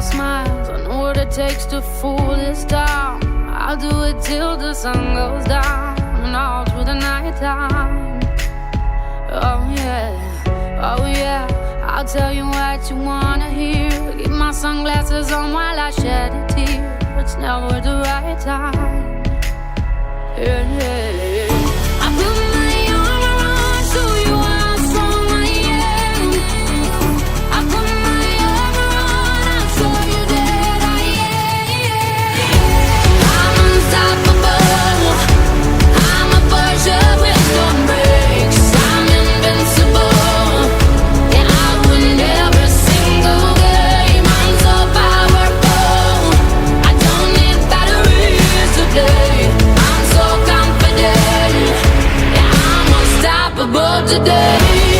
smiles. I know what it takes to fool this town. I'll do it till the sun goes down and all through the night time. Oh yeah, oh yeah, I'll tell you what you wanna hear. Keep my sunglasses on while I shed a tear. It's never the right time. Yeah, yeah, yeah. I put my armor on, show you how strong I am. I put my armor on, I'll show you that I am. I'm unstoppable. I'm a Persia with no brakes. I'm invincible. Yeah, I win every single game. I'm so powerful. I don't need batteries today. I'm so confident. Yeah, I'm unstoppable today.